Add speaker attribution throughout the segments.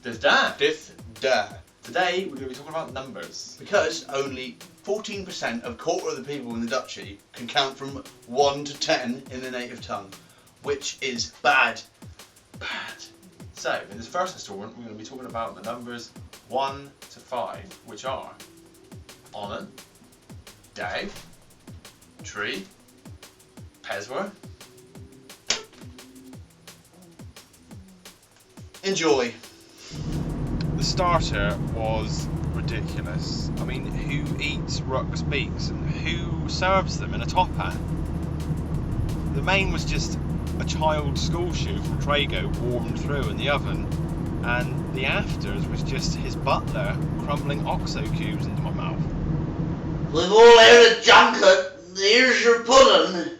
Speaker 1: Today we're going to be talking about numbers. Because only 14% of quarter of the people in the duchy can count from 1 to 10 in their native tongue, which is bad. Bad. So, in this first installment, we're going to be talking about the numbers 1 to 5, which are Onan, Dave, Tree, Peswar. Enjoy.
Speaker 2: The starter was ridiculous. I mean, who eats Ruck's beaks and who serves them in a top hat? The main was just a child's school shoe from Trago warmed through in the oven, and the afters was just his butler crumbling OXO cubes into my mouth.
Speaker 3: We've all had a junket. Here's your pudding.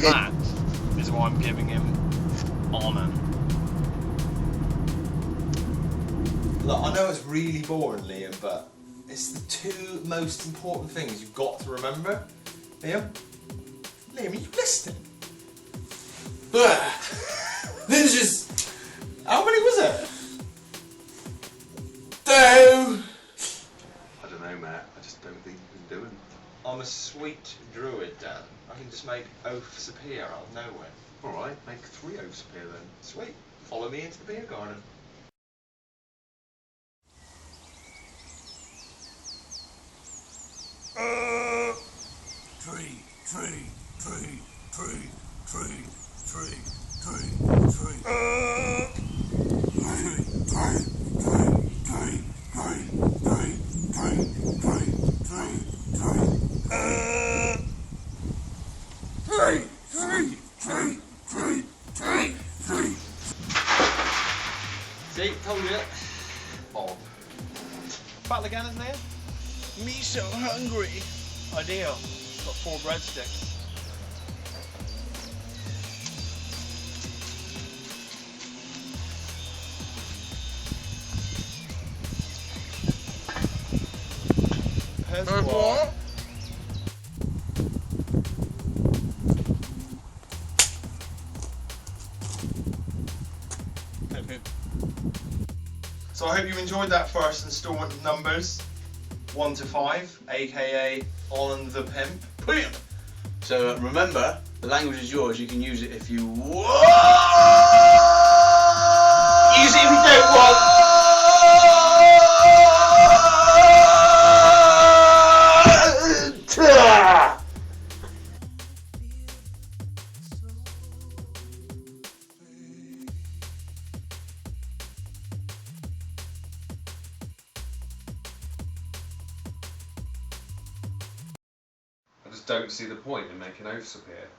Speaker 2: That is why I'm giving him Onan.
Speaker 4: Look, I know it's really boring, Liam, but it's the two most important things you've got to remember. Liam, are you listening?
Speaker 5: This is...
Speaker 4: How many was it?
Speaker 5: Two.
Speaker 6: I don't know, Matt. I just don't think you can do it.
Speaker 4: I'm a sweet druid, Dan. I can just make oaths appear out of nowhere.
Speaker 6: Alright, make 3 oaths appear then.
Speaker 4: Sweet. Follow me into the beer garden.
Speaker 5: Tree.
Speaker 1: See, told you.
Speaker 4: Bob.
Speaker 2: Battle again, isn't it?
Speaker 5: Me so hungry.
Speaker 2: Ideal. Got 4 breadsticks. Peswar.
Speaker 1: So I hope you enjoyed that first instalment of numbers 1 to 5, aka Onan the Pimp.
Speaker 3: So remember, the language is yours. You can use it if you want. Use it if you don't want.
Speaker 6: I just don't see the point in making oaths appear.